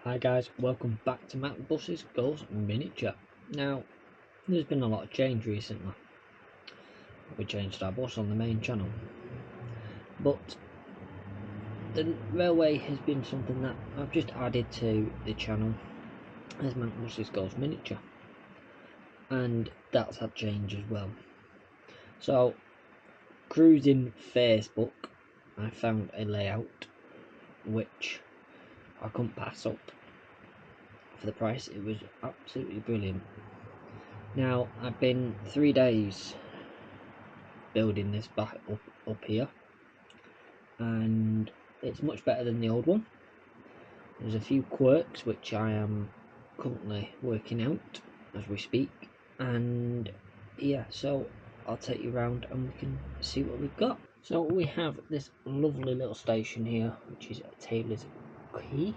Hi guys, welcome back to Mac Buses Goes Miniature. Now, there's been a lot of change recently. We changed our bus on the main channel, but the railway has been something that I've just added to the channel as Mac Buses Goes Miniature, and that's had change as well. So, cruising Facebook, I found a layout which I couldn't pass up. For the price, it was absolutely brilliant. Now, I've been 3 days building this back up here, and it's much better than the old one. There's a few quirks which I am currently working out as we speak, and yeah, so I'll take you around and we can see what we've got. So we have this lovely little station here, which is Taylor's Quay,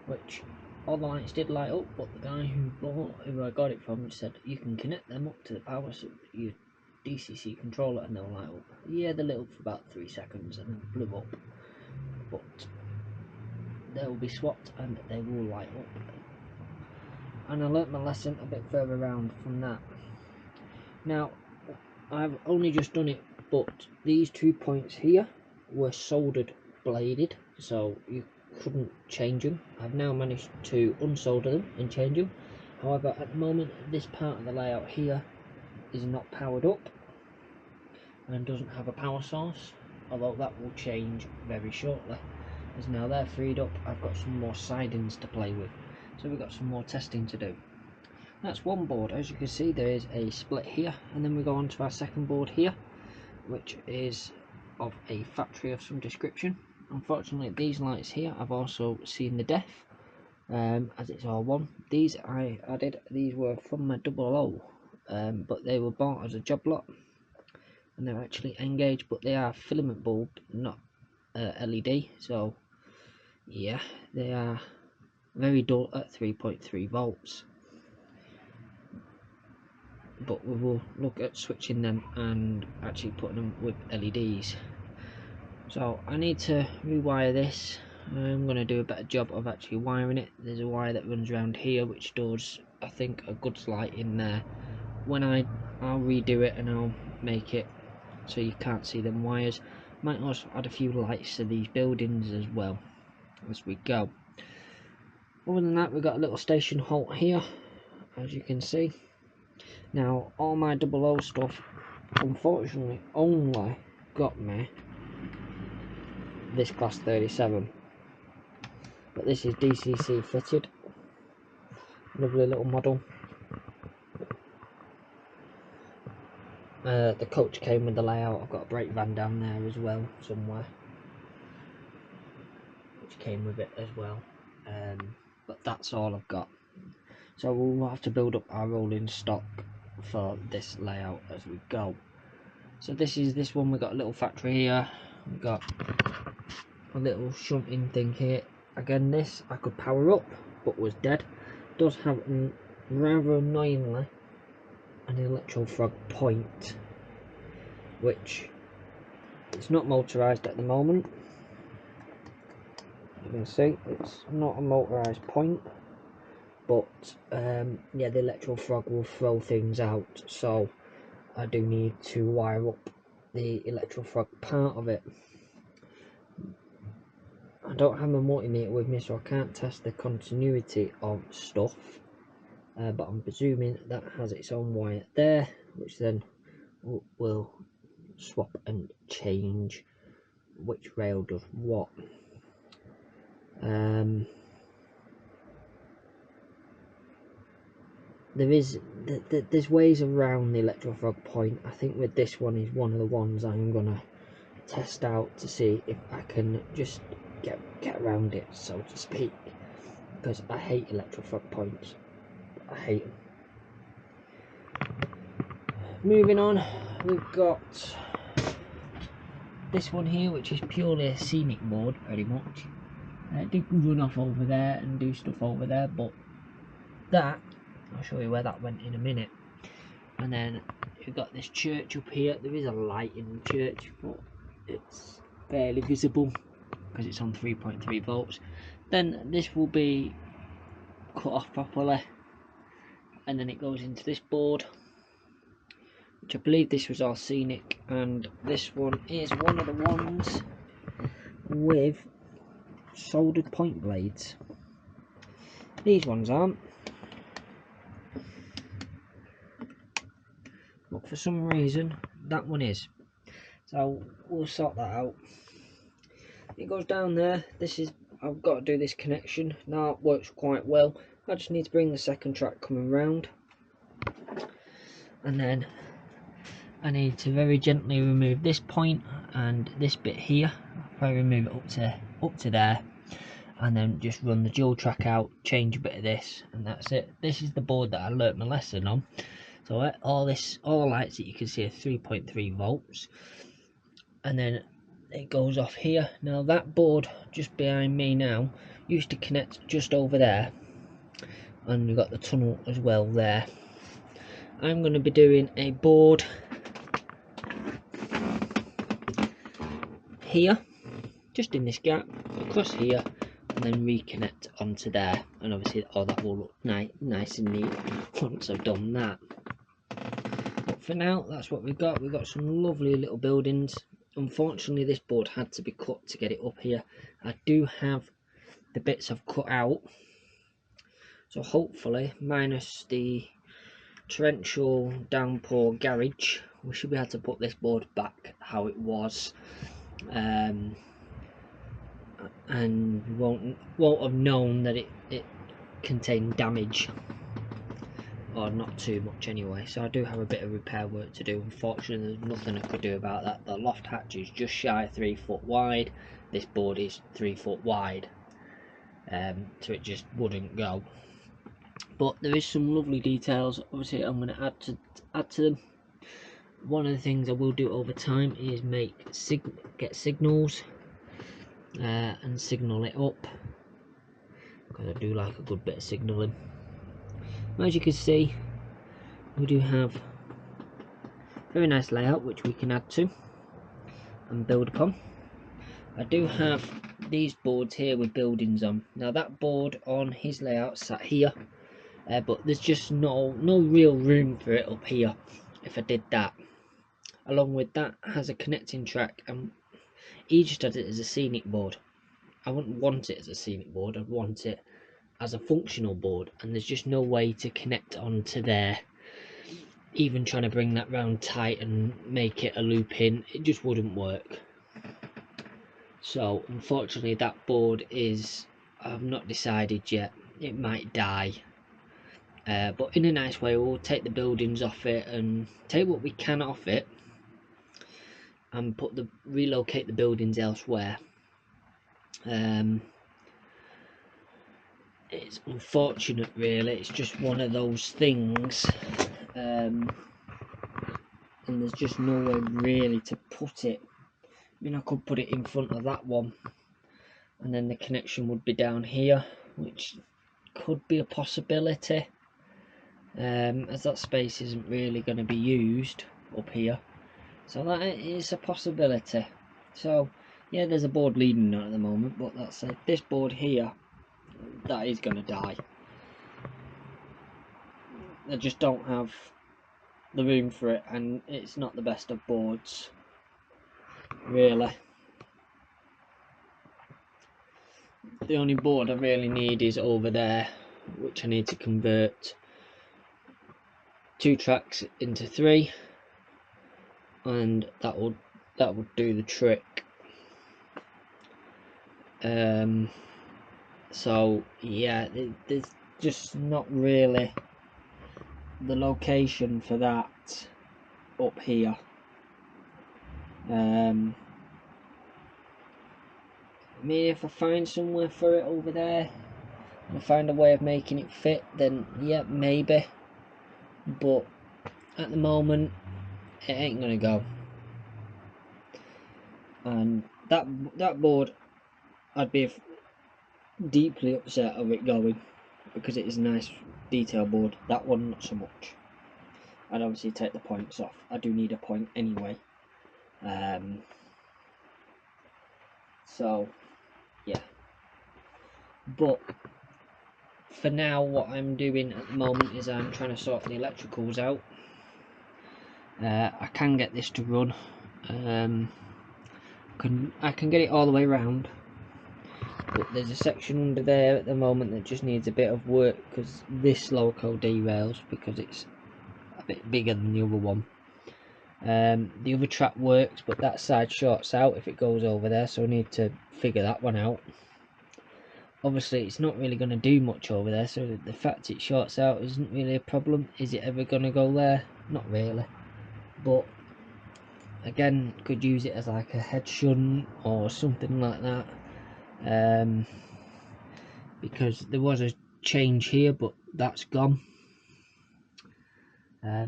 which all the lights did light up, but the guy who I got it from said you can connect them up to the power your DCC controller and they'll light up. Yeah, they lit up for about 3 seconds and then blew up, but they will be swapped and they will light up. And I learnt my lesson a bit further around from that. Now, I've only just done it, but these 2 points here were soldered bladed, so you couldn't change them. I've now managed to unsolder them and change them. However, at the moment, this part of the layout here is not powered up and doesn't have a power source, although that will change very shortly, as now they're freed up. I've got some more sidings to play with, so we've got some more testing to do. That's one board. As you can see, there is a split here, and then we go on to our second board here, which is of a factory of some description. Unfortunately, these lights here I've also seen the death, as it's all one. These I added, these were from my 00, but they were bought as a job lot, and they're actually engaged, but they are filament bulb, not LED, so yeah, they are very dull at 3.3 volts. But we will look at switching them and actually putting them with LEDs. So I need to rewire this. I'm going to do a better job of actually wiring it. There's a wire that runs around here which does, I think, a good light in there. When I'll redo it and I'll make it so you can't see them wires. Might also add a few lights to these buildings as well as we go. Other than that, we've got a little station halt here, as you can see. Now, all my 00 stuff unfortunately only got me this class 37, but this is DCC fitted. Lovely little model. The coach came with the layout. I've got a brake van down there as well somewhere, which came with it as well, but that's all I've got. So we'll have to build up our rolling stock for this layout as we go. So this is this one. We've got a little factory here, we've got a little shunting thing here. Again, this I could power up but was dead. It does have, rather annoyingly, an electro frog point, which it's not motorized at the moment. You can see it's not a motorized point, but yeah, the electro frog will throw things out, so I do need to wire up the electro frog part of it. I don't have my multimeter with me, so I can't test the continuity of stuff, but I'm presuming that has its own wire there, which then will swap and change which rail does what. There's ways around the electro frog point. I think with this one is one of the ones I'm gonna test out to see if I can just get around it, so to speak, because I hate electro frog points. I hate them. Moving on, we've got this one here, which is purely a scenic board, pretty much. It did run off over there and do stuff over there, but that, I'll show you where that went in a minute. And then you've got this church up here. There is a light in the church, but it's barely visible because it's on 3.3 volts. Then this will be cut off properly, and then it goes into this board, which I believe this was our scenic, and this one is one of the ones with soldered point blades. These ones aren't, but for some reason that one is, so we'll sort that out. It goes down there. This is, I've got to do this connection now. It works quite well. I just need to bring the second track coming round, and then I need to very gently remove this point and this bit here. If I remove it up to there, and then just run the dual track out, change a bit of this, and that's it. This is the board that I learnt my lesson on. So all the lights that you can see are 3.3 volts, and then it goes off here. Now that board just behind me now used to connect just over there, and we've got the tunnel as well there. I'm going to be doing a board here, just in this gap, across here, and then reconnect onto there, and obviously that will look nice and neat once I've done that. But for now, that's what we've got. We've got some lovely little buildings. Unfortunately, this board had to be cut to get it up here. I do have the bits I've cut out, so hopefully, minus the torrential downpour garage, we should be able to put this board back how it was, and won't have known that it contained damage, or not too much anyway. So I do have a bit of repair work to do. Unfortunately, there's nothing I could do about that. The loft hatch is just shy of 3 foot wide. This board is 3 foot wide, so it just wouldn't go. But there is some lovely details. Obviously, I'm going to add to them. One of the things I will do over time is get signals and signal it up, because I do like a good bit of signalling. As you can see, we do have a very nice layout which we can add to and build upon. I do have these boards here with buildings on. Now that board on his layout sat here, but there's just no real room for it up here if I did that. Along with that has a connecting track, and he just had it as a scenic board. I wouldn't want it as a scenic board, I'd want it as a functional board, and there's just no way to connect onto there. Even trying to bring that round tight and make it a loop in, it just wouldn't work. So unfortunately that board is, I've not decided yet, it might die, but in a nice way. We'll take the buildings off it and take what we can off it and relocate the buildings elsewhere. It's unfortunate really, it's just one of those things, and there's just no way really to put it. I mean, I could put it in front of that one, and then the connection would be down here, which could be a possibility, as that space isn't really going to be used up here, so that is a possibility. So yeah, there's a board leading on at the moment, but that's it. This board here, that is going to die. I just don't have the room for it, and it's not the best of boards really. The only board I really need is over there, which I need to convert 2 tracks into 3, and that would do the trick. So yeah, there's just not really the location for that up here. I mean, if I find somewhere for it over there and find a way of making it fit, then yeah, maybe, but at the moment it ain't gonna go. And that board, I'd be deeply upset of it going, because it is a nice detail board. That one not so much. I'd obviously take the points off. I do need a point anyway, so yeah. But for now, what I'm doing at the moment is I'm trying to sort the electricals out. I can get this to run. I can get it all the way around, but there's a section under there at the moment that just needs a bit of work because this loco derails because it's a bit bigger than the other one. The other trap works, but that side shorts out if it goes over there, so I need to figure that one out. Obviously it's not really going to do much over there, so the fact it shorts out isn't really a problem. Is it ever going to go there? Not really, but again, could use it as like a head shunt or something like that, because there was a change here but that's gone.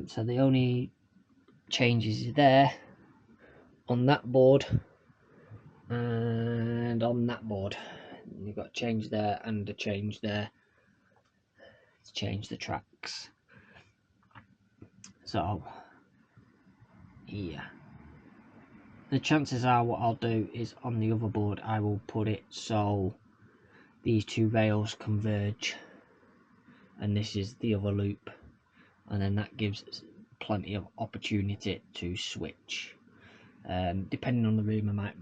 So the only changes is there on that board and on that board. You've got a change there and a change there to change the tracks. So yeah, the chances are what I'll do is on the other board I will put it so these two rails converge and this is the other loop, and then that gives plenty of opportunity to switch. Depending on the room, I might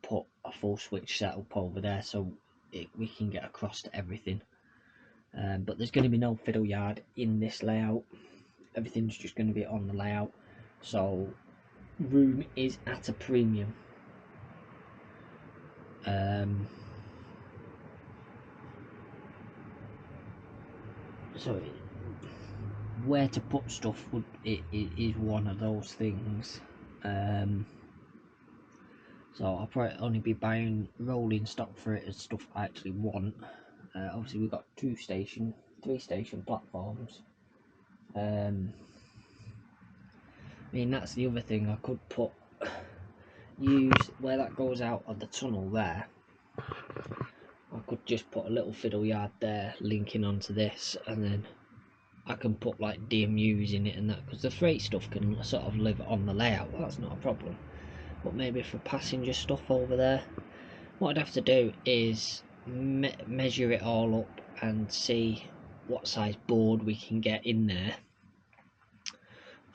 put a full switch setup over there so we can get across to everything. But there's going to be no fiddle yard in this layout. Everything's just going to be on the layout, so room is at a premium. So where to put stuff it is one of those things. So I'll probably only be buying rolling stock for it as stuff I actually want. Obviously we've got 3 station platforms. I mean, that's the other thing. I could use where that goes out of the tunnel there. I could just put a little fiddle yard there linking onto this, and then I can put like DMUs in it and that, because the freight stuff can sort of live on the layout. That's not a problem. But maybe for passenger stuff over there, what I'd have to do is measure it all up and see what size board we can get in there,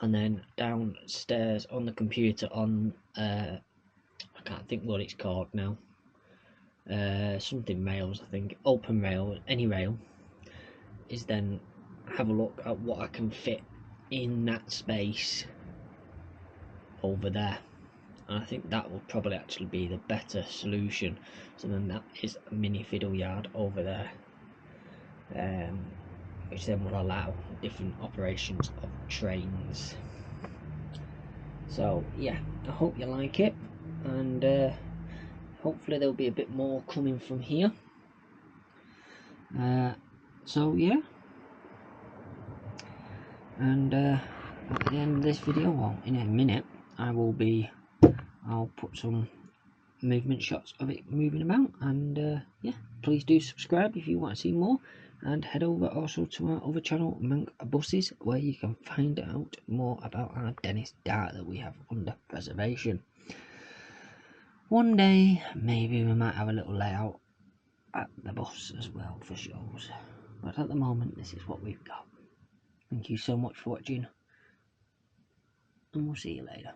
and then downstairs on the computer on I can't think what it's called now, something rails, I think, open rail, any rail, is then have a look at what I can fit in that space over there. And I think that will probably actually be the better solution. So then that is a mini fiddle yard over there, which then will allow different operations of trains. So yeah, I hope you like it, and hopefully there'll be a bit more coming from here. So yeah, and at the end of this video, well, in a minute, I'll put some movement shots of it moving about, and yeah, please do subscribe if you want to see more, and head over also to our other channel, Monk Buses, where you can find out more about our Dennis Dart that we have under preservation. One day maybe we might have a little layout at the bus as well for shows, but at the moment this is what we've got. Thank you so much for watching, and we'll see you later.